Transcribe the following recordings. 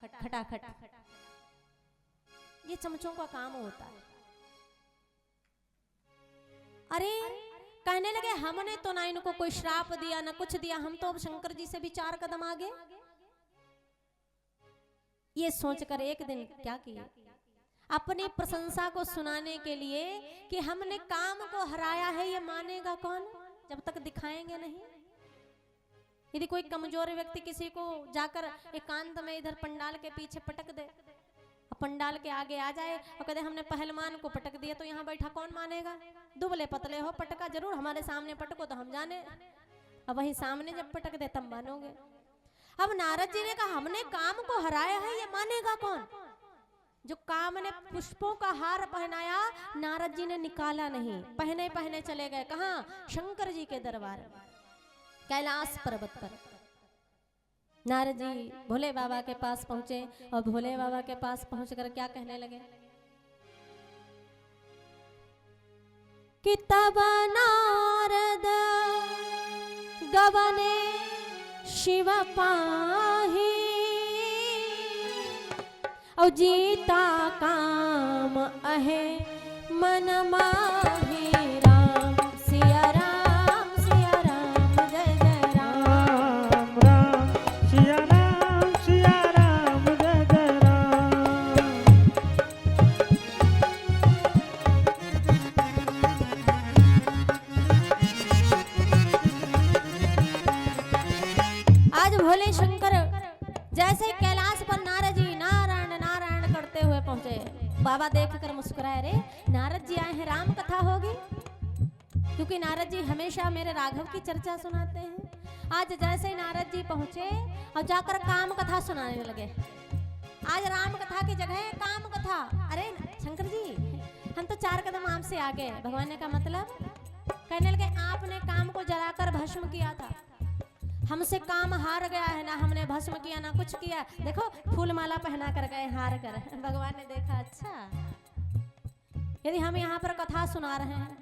खटाखट, ये चमचों का काम होता है। अरे कहने लगे हमने तो ना इनको कोई श्राप दिया ना कुछ दिया, हम तो अब शंकर जी से भी 4 कदम आगे। ये सोचकर एक दिन क्या किया, अपनी प्रशंसा को सुनाने के लिए कि हमने काम को हराया है, ये मानेगा कौन जब तक दिखाएंगे नहीं। यदि कोई कमजोर व्यक्ति किसी को जाकर एकांत में इधर पंडाल के पीछे पटक दे, पंडाल के आगे आ जाए और कहते हमने पहलवान को पटक दिया, तो यहाँ बैठा कौन मानेगा। दुबले पतले हो पटका जरूर, हमारे सामने पटको तो हम जाने, अब वही सामने जब पटक दे तब मानोगे। अब नारद जी ने कहा हमने काम को हराया है, ये मानेगा कौन। जो काम ने पुष्पों का हार पहनाया, नारद जी ने निकाला नहीं, पहने पहने चले गए कहाँ, शंकर जी के दरबार कैलाश पर्वत पर। नारद जी भोले बाबा के पास पहुंचे और भोले बाबा के पास पहुंचकर क्या कहने लगे कि तब नारद गवने शिव पाही और जीता काम अहे मन माही। राम सिया राम सिया राम जय जय राम, राम सिया राम जय जय राम। आज भोले शंकर जैसे कैलाश पर नारद जी नारायण नारायण करते हुए पहुंचे, बाबा देखकर मुस्कुराए, रे नारद जी आए हैं, राम कथा होगी, क्योंकि नारद जी हमेशा मेरे राघव की चर्चा सुनाते हैं। आज जैसे ही नारद जी पहुंचे और जाकर काम कथा सुनाने लगे। आज राम कथा की जगह काम कथा। अरे शंकर जी हम तो 4 कदम आपसे आगे। भगवान ने कहा मतलब, कहने लगे आपने काम को जलाकर भस्म किया था, हमसे काम हार गया है, ना हमने भस्म किया ना कुछ किया, देखो फूल माला पहना कर गए हार कर। भगवान ने देखा अच्छा, यदि हम यहाँ पर कथा सुना रहे हैं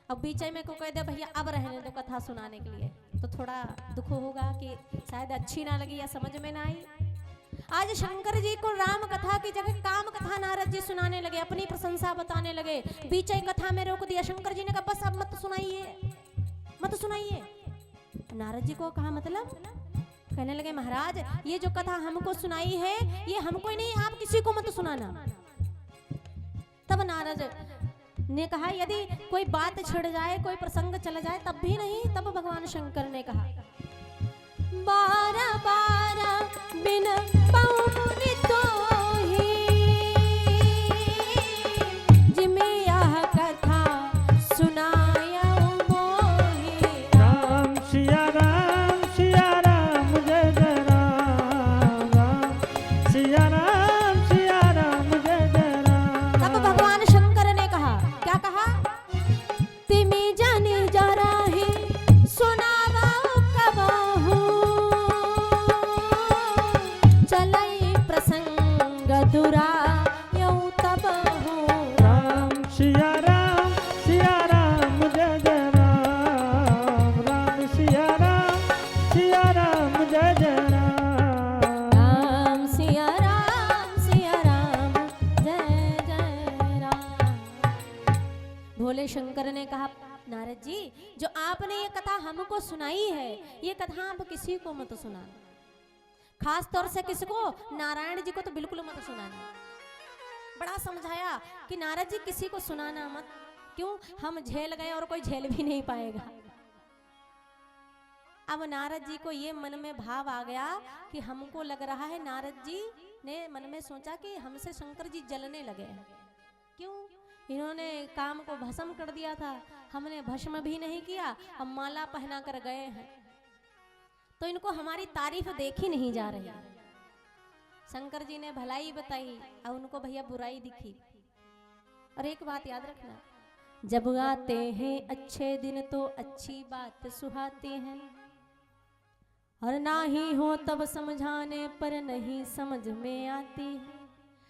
अब बीच में को कह दे भैया अब रहने दो कथा सुनाने के लिए, तो थोड़ा दुख होगा कि शायद अच्छी ना लगी या समझ में ना आई। आज शंकर जी को राम कथा की जगह काम कथा नारद जी सुनाने लगे, अपनी प्रशंसा बताने लगे। बीच कथा में रोक दिया। शंकर जी ने कहा बस अब मत सुनाइए मत सुनाइए। नारद जी को कहा मतलब, कहने लगे महाराज ये जो कथा हमको सुनाई है ये हमको ही नहीं, आप किसी को मत सुनाना। तब नारद ने कहा यदि कोई बात छिड़ जाए, कोई प्रसंग चला जाए तब भी नहीं। तब भगवान शंकर ने कहा 12 बिन पौनी तो ही जिमे यह कथा सुनाया मोहि। राम सिया राम जय जय राम, राम सिया राम जय जय राम। तब भगवान शंकर ने कहा, क्या कहा, तिमी जाने जा रही सुनावा कबहू, चलई प्रसंग दुरा यूं तबहू। राम सिया राम जय जय राम, राम सिया राम जय जय राम। राम सिया राम जय जय राम। भोले शंकर ने कहा नारद जी जो आपने ये कथा हमको सुनाई है, ये कथा आप किसी को मत सुनाना, खास तौर से किसको, नारायण जी को तो बिल्कुल मत सुनाना। बड़ा समझाया कि नारद जी किसी को सुनाना मत, क्यों हम झेल गए और कोई झेल भी नहीं पाएगा। अब नारद जी को ये मन में भाव आ गया कि हमको लग रहा है, नारद जी ने मन में सोचा कि हमसे शंकर जी जलने लगे हैं। क्यों, इन्होंने काम को भस्म कर दिया था, हमने भस्म भी नहीं किया, अब माला पहना कर गए हैं, तो इनको हमारी तारीफ देखी नहीं जा रही। शंकर जी ने भलाई बताई और उनको भैया बुराई दिखी। और एक बात याद रखना, जब आते हैं अच्छे दिन तो अच्छी बात सुहाते हैं, और ना ही हो तब समझाने पर नहीं समझ में आती है।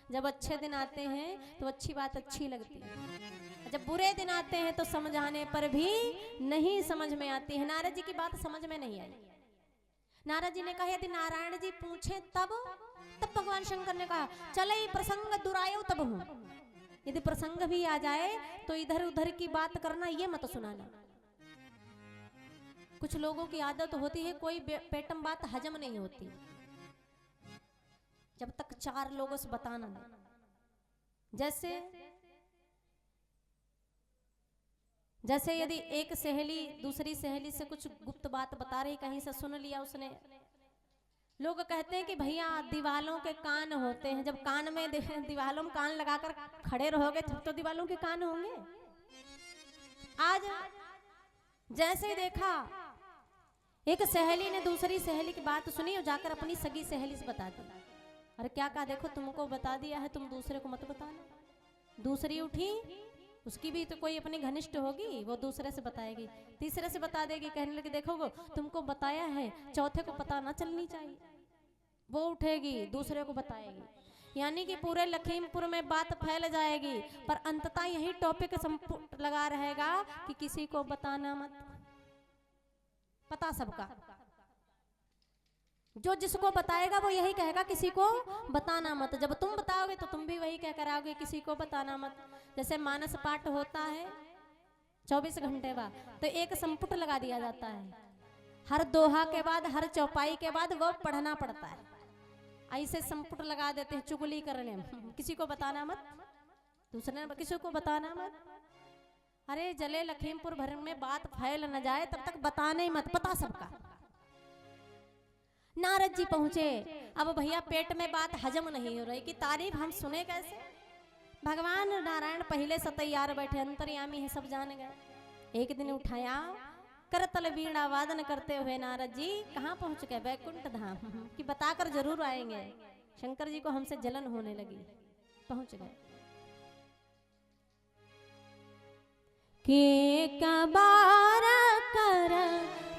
जब अच्छे दिन आते हैं तो अच्छी बात अच्छी लगती है, जब बुरे दिन आते हैं तो समझाने पर भी नहीं समझ में आती है। नारद जी की बात समझ में नहीं आई। नारद जी ने कहा यदि नारायण जी पूछे तब तब भगवान शंकर ने कहा चले प्रसंग दुरायो तब हूं, यदि प्रसंग भी आ जाए तो इधर उधर की बात करना ये मत सुनाना। कुछ लोगों की आदत होती है कोई पेटम बात हजम नहीं होती जब तक चार लोगों से बताना नहीं। जैसे यदि एक सहेली दूसरी सहेली से कुछ गुप्त बात बता रही, कहीं से सुन लिया उसने, लोग कहते हैं कि भैया दीवालों के कान होते हैं, जब कान में दीवालों में कान लगाकर खड़े रहोगे तब तो दीवालों के कान होंगे। आज जैसे ही देखा एक सहेली ने दूसरी सहेली की बात सुनी और जाकर अपनी सगी सहेली से बता दी। अरे क्या कहा, देखो तुमको बता दिया है, तुम दूसरे को मत बताना। दूसरी उठी, उसकी भी तो कोई अपनी घनिष्ठ होगी, वो दूसरे से बताएगी, तीसरे से बता देगी, कहने लगी देखो वो तुमको बताया है, चौथे को पता ना चलनी चाहिए। वो उठेगी दूसरे को बताएगी, यानी कि पूरे लखीमपुर में बात फैल जाएगी, पर अंततः यही टॉपिक लगा रहेगा कि किसी को बताना मत। पता सबका, जो जिसको बताएगा वो यही कहेगा किसी को बताना मत। जब तुम बताओगे तो तुम भी वही कह कर आओगे किसी को बताना मत। जैसे मानस पाठ होता है 24 घंटे बाद, तो एक संपुट लगा दिया जाता है, हर दोहा के बाद हर चौपाई के बाद वो पढ़ना पड़ता है। ऐसे संपुट लगा देते हैं चुगली करने में, किसी को बताना मत, दूसरे किसी को बताना मत। अरे जले लखीमपुर भर में बात फैल न जाए तब तक बताना ही मत, पता सबका। नारद जी पहुंचे, अब भैया पेट में बात हजम नहीं हो रही कि तारीफ हम सुने कैसे। भगवान नारायण पहले से तैयार बैठे, अंतर्यामी है, सब जान गए। एक दिन उठाया, करतल वीणा वादन करते हुए नारद जी कहाँ पहुंच गए, वैकुंठ धाम, कि बताकर जरूर आएंगे। शंकर जी को हमसे जलन होने लगी, पहुंच गए। के कबार कर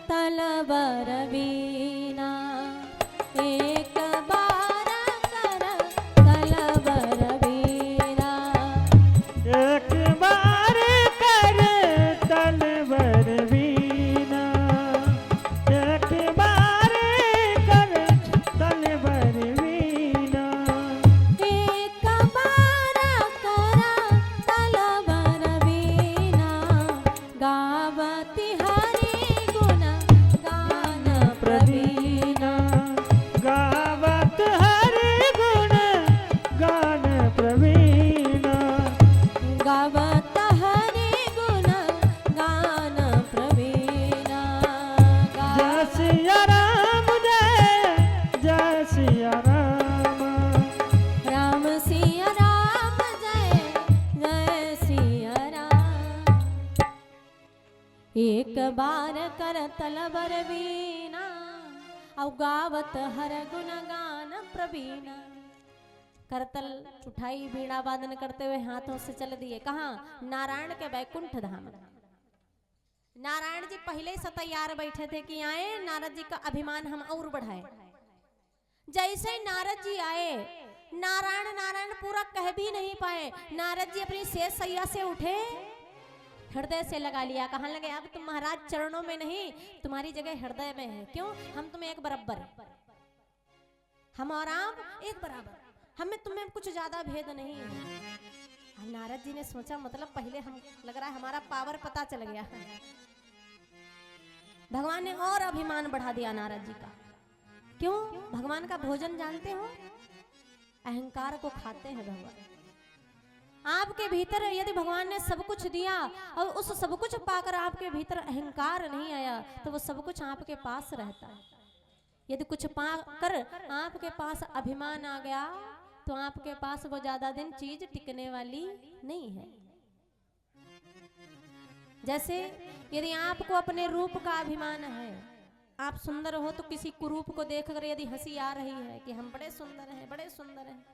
तलवर वीणा, एक बार कर तलवर वीणा, एक बार कर तलवर वीणा, एक बार कर तलवर वीणा, एक बार कर तलवर वीणा, गावती हरि गुण गान प्रवीणा, गावत हरि गुण गान प्रवीणा, गावत हरि गुण गान प्रवीणा। जय सिया राम, जय सिया राम, राम सिया राम, जय सिया राम। एक बार कर तलवर वीणा, और गावत हर गुण गान प्रवीणा। करतल उठाई, वीणा वादन करते हुए हाथों से चल दिए। कहाँ? नारायण के वैकुंठ धाम। नारायण जी पहले से तैयार बैठे थे कि आए, नारद जी का अभिमान हम और बढ़ाए। जैसे नारद जी आए, नारायण नारायण पूरा कह भी नहीं पाए, नारद जी अपनी शेष सैया से उठे, हृदय से लगा लिया। कहाँ लगे? अब तुम महाराज चरणों में नहीं, तुम्हारी जगह हृदय में है। क्यों? हम तुम्हें एक बराबर, हम और आप एक बराबर, हमें तुम्हें कुछ ज्यादा भेद नहीं है। अब नारद जी ने सोचा, मतलब पहले हम, लग रहा है हमारा पावर पता चल गया। भगवान ने और अभिमान बढ़ा दिया नारद जी का। क्यों? भगवान का भोजन जानते हो, अहंकार को खाते हैं भगवान। आपके भीतर यदि भगवान ने सब कुछ दिया और उस सब कुछ पाकर आपके भीतर अहंकार नहीं आया, तो वो सब कुछ आपके पास रहता है। यदि कुछ पाकर आपके पास अभिमान आ गया, तो आपके पास वो ज्यादा दिन चीज टिकने वाली नहीं है। जैसे यदि आपको अपने रूप का अभिमान है, आप सुंदर हो, तो किसी कुरूप को देखकर यदि हंसी आ रही है कि हम बड़े सुंदर हैं, बड़े सुंदर हैं,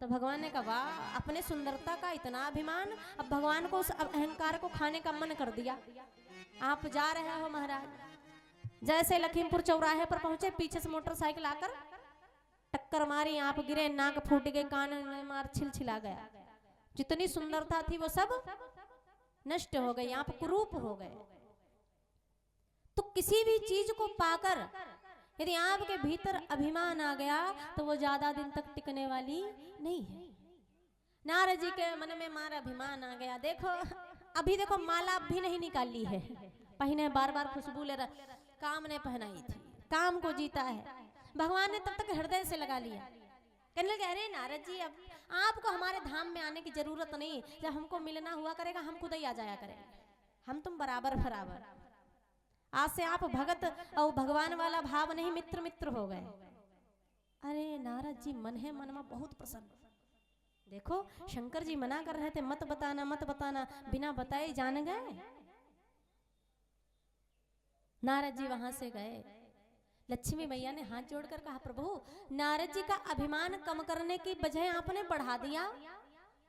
तो भगवान ने कहा वाह, अपने सुंदरता का इतना अभिमान। अब भगवान को उस अहंकार को खाने का मन कर दिया। आप जा रहे हो महाराज, जैसे लखीमपुर चौराहे पर पहुंचे, पीछे से मोटरसाइकिल आकर टक्कर मारी, आप गिरे, नाक फूट गए, कान में मार छिलछिला गया। जितनी सुंदरता थी वो सब नष्ट हो गई, आप कुरूप हो गए। तो किसी भी चीज को पाकर यदि आपके भीतर अभिमान आ गया तो वो ज्यादा दिन तक टिकने वाली नहीं है। नारद जी के मन में मारा अभिमान आ गया। देखो अभी देखो माला भी नहीं निकाली है, पहने बार बार खुशबू ले रहा, काम ने पहनाई थी, काम को जीता है। भगवान ने तब तक हृदय से लगा लिया। कहने लगे अरे नारद जी अब आपको हमारे धाम में आने की जरूरत नहीं, जब हमको मिलना हुआ करेगा हम खुद ही आ जाया करेंगे, हम तुम बराबर बराबर। आज से आप भगत और भगवान वाला भाव नहीं, मित्र मित्र हो गए। अरे नारद जी मन है मन में बहुत प्रसन्न। देखो शंकर जी मना कर रहे थे मत बताना मत बताना, बिना बताए जान गए। नारद जी वहां से गए। लक्ष्मी मैया ने हाथ जोड़कर कहा प्रभु नारद जी का अभिमान कम करने की बजाय आपने बढ़ा दिया।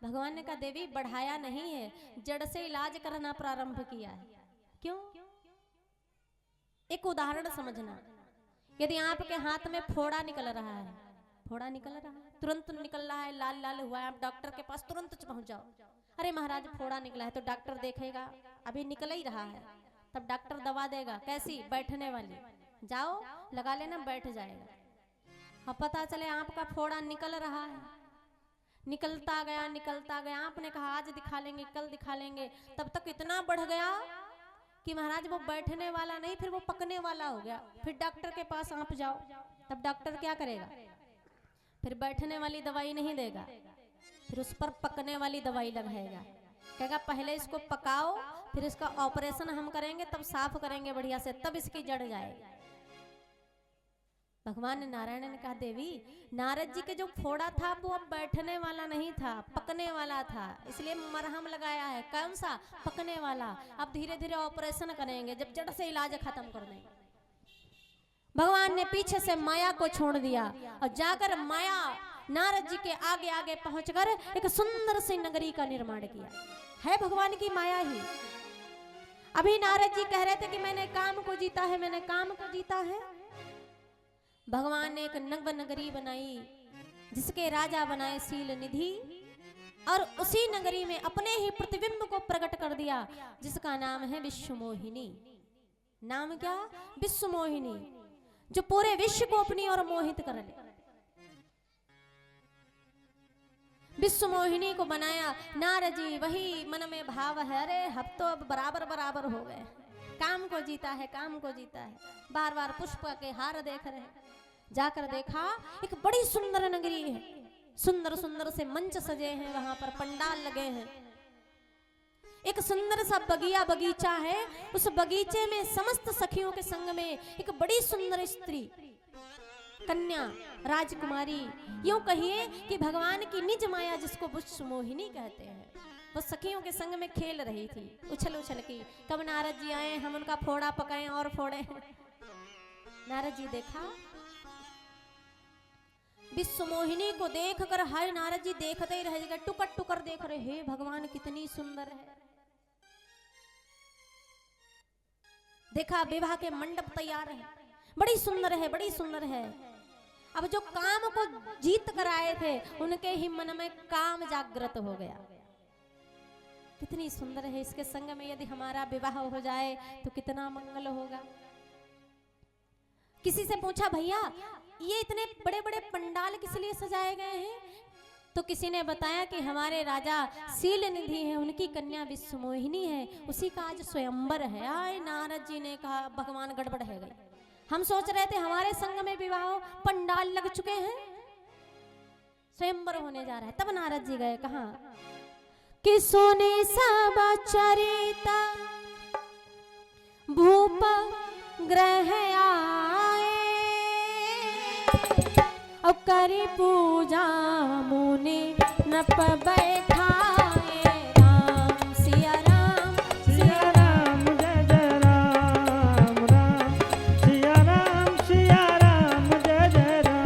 भगवान ने कहा देवी बढ़ाया नहीं है, जड़ से इलाज करना प्रारंभ किया है। क्यों? एक उदाहरण समझना, यदि आपके हाथ में फोड़ा निकल रहा है, फोड़ा निकल रहा है, तुरंत निकल रहा है, लाल लाल हुआ है, आप डॉक्टर के पास तुरंत पहुंच जाओ। अरे महाराज फोड़ा निकला है, तो डॉक्टर देखेगा अभी निकल ही रहा है, तब डॉक्टर दवा देगा। कैसी? बैठने वाली, जाओ लगा लेना, बैठ जाएगा। अब पता चले आपका फोड़ा निकल रहा है, निकलता गया। आपने कहा आज दिखा लेंगे कल दिखा लेंगे, तब तक इतना बढ़ गया कि महाराज वो बैठने वाला नहीं, फिर वो पकने वाला हो गया। फिर डॉक्टर के पास आप जाओ, तब डॉक्टर क्या करेगा? फिर बैठने वाली दवाई नहीं देगा, फिर उस पर पकने वाली दवाई लगाएगा। कहेगा पहले इसको पकाओ, फिर इसका ऑपरेशन हम करेंगे, तब साफ करेंगे बढ़िया से, तब इसकी जड़ जाएगी। भगवान नारायण ने कहा देवी नारद जी के जो फोड़ा था वो अब बैठने वाला नहीं था, पकने वाला था, इसलिए मरहम लगाया है। कौन सा? पकने वाला। अब धीरे धीरे ऑपरेशन करेंगे, जब जड़ से इलाज खत्म कर देंगे। भगवान ने पीछे से माया को छोड़ दिया और जाकर माया नारद जी के आगे आगे पहुंचकर एक सुंदर सी नगरी का निर्माण किया। है भगवान की माया ही। अभी नारद जी कह रहे थे कि मैंने काम को जीता है, मैंने काम को जीता है। भगवान ने एक नव नगरी बनाई जिसके राजा बनाए शील निधि, और उसी नगरी में अपने ही प्रतिबिंब को प्रकट कर दिया जिसका नाम है विश्वमोहिनी। नाम क्या? विश्वमोहिनी, जो पूरे विश्व को अपनी ओर मोहित कर ले। विश्वमोहिनी को बनाया नारद जी, वही मन में भाव है। अरे हम तो अब बराबर बराबर हो गए, काम को जीता है, काम को जीता है। बार बार पुष्प के हार देख रहे हैं। जाकर देखा एक बड़ी सुंदर नगरी है, सुंदर सुंदर से मंच सजे हैं, वहां पर पंडाल लगे हैं। एक सुंदर सा बगीचा है, उस बगीचे में समस्त सखियों के संग में एक बड़ी सुंदर स्त्री, कन्या, राजकुमारी, यूं कहिए कि भगवान की निज माया जिसको विश्वमोहिनी कहते हैं, वो सखियों के संग में खेल रही थी, उछल उछल की। कब नारद जी आए, हम उनका फोड़ा पकाएं और फोड़े। नारद जी देखा विश्वमोहिनी को देखकर हाय नारद जी देखते ही रह गए, टुकर टुकर देख रहे, हे भगवान कितनी सुंदर है। देखा विवाह के मंडप तैयार है, बड़ी सुंदर है, बड़ी सुंदर है। अब जो काम को जीत कर आए थे उनके ही मन में काम जागृत हो गया। कितनी सुंदर है, इसके संग में यदि हमारा विवाह हो जाए तो कितना मंगल होगा। किसी से पूछा भैया ये इतने बड़े बड़े पंडाल किस लिए सजाए गए हैं? तो किसी ने बताया कि हमारे राजा शील निधि है, उनकी कन्या विश्वमोहिनी है, उसी का आज स्वयंवर है। आए नारद जी ने कहा भगवान गड़बड़ है गई, हम सोच रहे थे हमारे संग में विवाह, पंडाल लग चुके हैं, स्वयंवर होने जा रहा है। तब नारद जी गए, कहा कि सोने सब चरिता भूप ग्रह आए, और करी पूजा मुनि नप बैठाए। राम सिया राम सिया राम जय जय राम, राम सिया राम जय जय राम।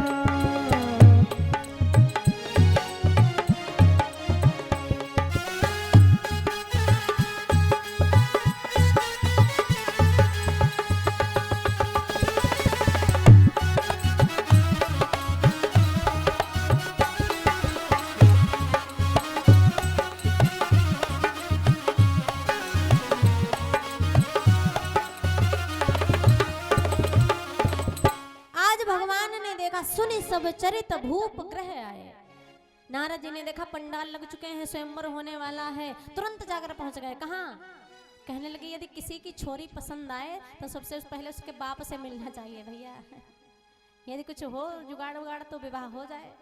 सब चरित भूप ग्रह आए। नारद जी ने देखा पंडाल लग चुके हैं, स्वयंवर होने वाला है, तुरंत जाकर पहुंच गए। कहाँ? कहने लगे यदि किसी की छोरी पसंद आए तो सबसे पहले उसके बाप से मिलना चाहिए भैया, यदि कुछ हो जुगाड़ उगाड़ तो विवाह हो जाए।